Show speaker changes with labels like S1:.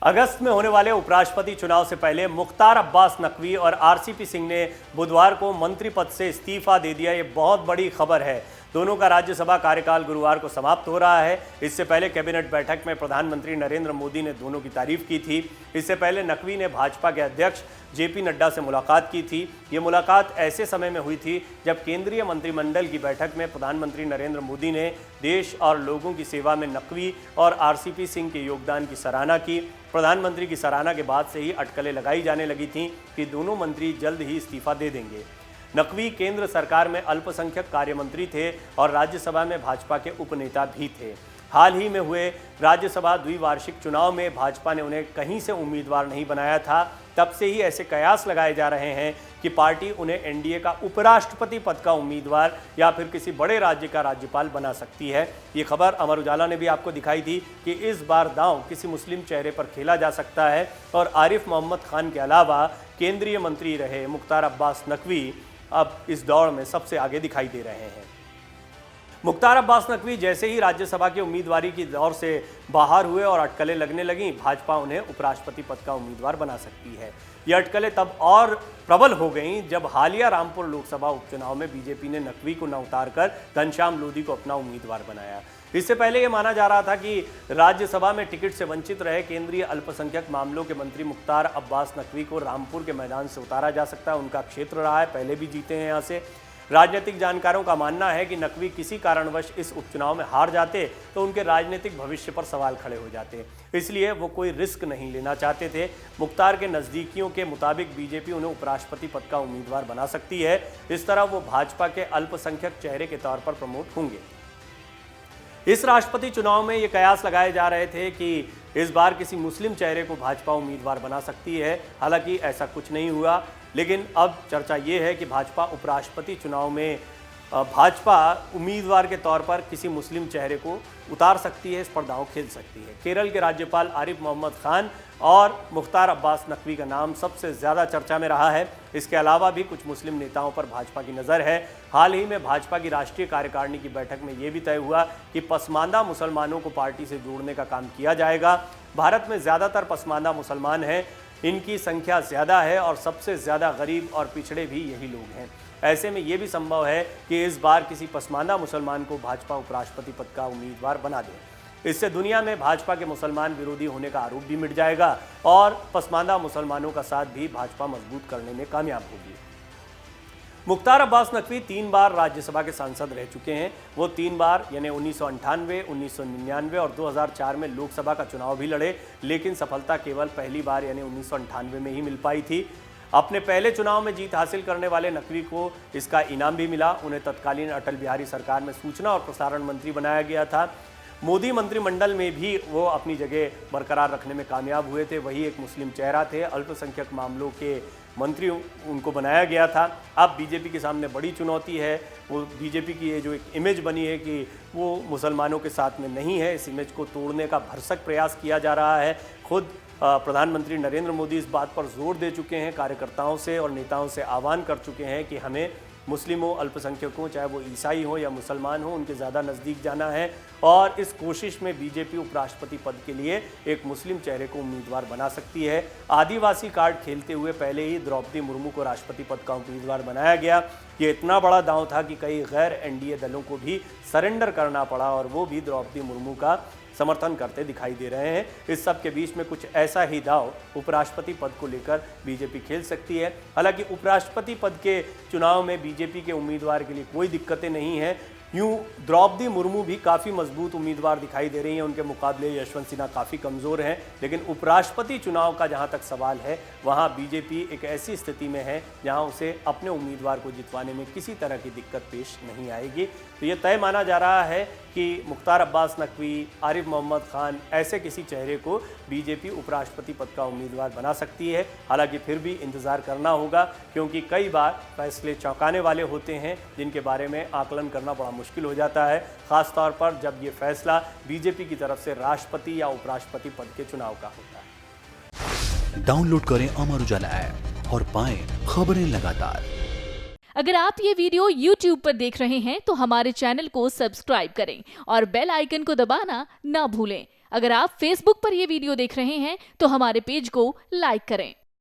S1: अगस्त में होने वाले उपराष्ट्रपति चुनाव से पहले मुख्तार अब्बास नकवी और आरसीपी सिंह ने बुधवार को मंत्री पद से इस्तीफा दे दिया। ये बहुत बड़ी खबर है। दोनों का राज्यसभा कार्यकाल गुरुवार को समाप्त हो रहा है। इससे पहले कैबिनेट बैठक में प्रधानमंत्री नरेंद्र मोदी ने दोनों की तारीफ की थी। इससे पहले नकवी ने भाजपा के अध्यक्ष जेपी नड्डा से मुलाकात की थी। ये मुलाकात ऐसे समय में हुई थी जब केंद्रीय मंत्रिमंडल की बैठक में प्रधानमंत्री नरेंद्र मोदी ने देश और लोगों की सेवा में नकवी और आरसीपी सिंह के योगदान की सराहना की। प्रधानमंत्री की सराहना के बाद से ही अटकलें लगाई जाने लगी थीं कि दोनों मंत्री जल्द ही इस्तीफा दे देंगे। नकवी केंद्र सरकार में अल्पसंख्यक कार्य मंत्री थे और राज्यसभा में भाजपा के उपनेता भी थे। हाल ही में हुए राज्यसभा द्विवार्षिक चुनाव में भाजपा ने उन्हें कहीं से उम्मीदवार नहीं बनाया था। तब से ही ऐसे कयास लगाए जा रहे हैं कि पार्टी उन्हें एनडीए का उपराष्ट्रपति पद का उम्मीदवार या फिर किसी बड़े राज्य का राज्यपाल बना सकती है। ये खबर अमर उजाला ने भी आपको दिखाई थी कि इस बार दांव किसी मुस्लिम चेहरे पर खेला जा सकता है और आरिफ मोहम्मद खान के अलावा केंद्रीय मंत्री रहे मुख्तार अब्बास नकवी अब इस दौड़ में सबसे आगे दिखाई दे रहे हैं। मुख्तार अब्बास नकवी जैसे ही राज्यसभा की उम्मीदवारी की दौर से बाहर हुए और अटकलें लगने लगीं, भाजपा उन्हें उपराष्ट्रपति पद का उम्मीदवार बना सकती है। ये अटकलें तब और प्रबल हो गईं जब हालिया रामपुर लोकसभा उपचुनाव में बीजेपी ने नकवी को न उतारकर घनश्याम लोधी को अपना उम्मीदवार बनाया। इससे पहले ये माना जा रहा था कि राज्यसभा में टिकट से वंचित रहे केंद्रीय अल्पसंख्यक मामलों के मंत्री मुख्तार अब्बास नकवी को रामपुर के मैदान से उतारा जा सकता है। उनका क्षेत्र रहा है, पहले भी जीते हैं यहाँ से। राजनीतिक जानकारों का मानना है कि नकवी किसी कारणवश इस उपचुनाव में हार जाते तो उनके राजनीतिक भविष्य पर सवाल खड़े हो जाते, इसलिए वो कोई रिस्क नहीं लेना चाहते थे। मुख्तार के नज़दीकियों के मुताबिक बीजेपी उन्हें उपराष्ट्रपति पद का उम्मीदवार बना सकती है। इस तरह वो भाजपा के अल्पसंख्यक चेहरे के तौर पर प्रमोट होंगे। इस राष्ट्रपति चुनाव में ये कयास लगाए जा रहे थे कि इस बार किसी मुस्लिम चेहरे को भाजपा उम्मीदवार बना सकती है। हालांकि ऐसा कुछ नहीं हुआ, लेकिन अब चर्चा ये है कि भाजपा उपराष्ट्रपति चुनाव में भाजपा उम्मीदवार के तौर पर किसी मुस्लिम चेहरे को उतार सकती है, स्पर्धाओं खेल सकती है। केरल के राज्यपाल आरिफ मोहम्मद खान और मुख्तार अब्बास नकवी का नाम सबसे ज़्यादा चर्चा में रहा है। इसके अलावा भी कुछ मुस्लिम नेताओं पर भाजपा की नज़र है। हाल ही में भाजपा की राष्ट्रीय कार्यकारिणी की बैठक में ये भी तय हुआ कि पसमानदा मुसलमानों को पार्टी से जोड़ने का काम किया जाएगा। भारत में ज़्यादातर पसमानदा मुसलमान हैं, इनकी संख्या ज़्यादा है और सबसे ज़्यादा गरीब और पिछड़े भी यही लोग हैं। ऐसे में ये भी संभव है कि इस बार किसी पसमानदा मुसलमान को भाजपा उपराष्ट्रपति पद का उम्मीदवार बना दे। इससे दुनिया में भाजपा के मुसलमान विरोधी होने का आरोप भी मिट जाएगा और पसमानदा मुसलमानों का साथ भी भाजपा मजबूत करने में कामयाब होगी। मुख्तार अब्बास नकवी 3 बार राज्यसभा के सांसद रह चुके हैं। वो 3 बार यानी 1998, 1999 और 2004 में लोकसभा का चुनाव भी लड़े, लेकिन सफलता केवल पहली बार यानी 1998 में ही मिल पाई थी। अपने पहले चुनाव में जीत हासिल करने वाले नकवी को इसका इनाम भी मिला। उन्हें तत्कालीन अटल बिहारी सरकार में सूचना और प्रसारण मंत्री बनाया गया था। मोदी मंत्रिमंडल में भी वो अपनी जगह बरकरार रखने में कामयाब हुए थे। वही एक मुस्लिम चेहरा थे, अल्पसंख्यक मामलों के मंत्री उनको बनाया गया था। अब बीजेपी के सामने बड़ी चुनौती है। वो बीजेपी की ये जो एक इमेज बनी है कि वो मुसलमानों के साथ में नहीं है, इस इमेज को तोड़ने का भरसक प्रयास किया जा रहा है। खुद प्रधानमंत्री नरेंद्र मोदी इस बात पर जोर दे चुके हैं, कार्यकर्ताओं से और नेताओं से आह्वान कर चुके हैं कि हमें मुस्लिमों, अल्पसंख्यकों, चाहे वो ईसाई हो या मुसलमान हो, उनके ज़्यादा नज़दीक जाना है और इस कोशिश में बीजेपी उपराष्ट्रपति पद के लिए एक मुस्लिम चेहरे को उम्मीदवार बना सकती है। आदिवासी कार्ड खेलते हुए पहले ही द्रौपदी मुर्मू को राष्ट्रपति पद का उम्मीदवार बनाया गया। ये इतना बड़ा दांव था कि कई गैर एनडीए दलों को भी सरेंडर करना पड़ा और वो भी द्रौपदी मुर्मू का समर्थन करते दिखाई दे रहे हैं। इस सब के बीच में कुछ ऐसा ही दांव उपराष्ट्रपति पद को लेकर बीजेपी खेल सकती है। हालांकि उपराष्ट्रपति पद के चुनाव में बीजेपी के उम्मीदवार के लिए कोई दिक्कतें नहीं हैं। यूँ द्रौपदी मुर्मू भी काफ़ी मजबूत उम्मीदवार दिखाई दे रही हैं, उनके मुकाबले यशवंत सिन्हा काफ़ी कमज़ोर हैं। लेकिन उपराष्ट्रपति चुनाव का जहां तक सवाल है, वहां बीजेपी एक ऐसी स्थिति में है जहां उसे अपने उम्मीदवार को जितवाने में किसी तरह की दिक्कत पेश नहीं आएगी। तो ये तय माना जा रहा है कि मुख्तार अब्बास नकवी, आरिफ मोहम्मद खान ऐसे किसी चेहरे को बीजेपी उपराष्ट्रपति पद का उम्मीदवार बना सकती है। हालांकि फिर भी इंतज़ार करना होगा, क्योंकि कई बार फैसले चौंकाने वाले होते हैं जिनके बारे में आकलन करना बड़ा मुश्किल हो जाता है, खास तौर पर जब ये फैसला बीजेपी की तरफ से राष्ट्रपति या उपराष्ट्रपति पद के चुनाव का होता है।
S2: डाउनलोड करें अमर उजाला ऐप और पाएं खबरें लगातार।
S3: अगर आप ये वीडियो YouTube पर देख रहे हैं तो हमारे चैनल को सब्सक्राइब करें और बेल आइकन को दबाना ना भूलें। अगर आप Facebook पर ये वीडियो देख रहे हैं तो हमारे पेज को लाइक करें।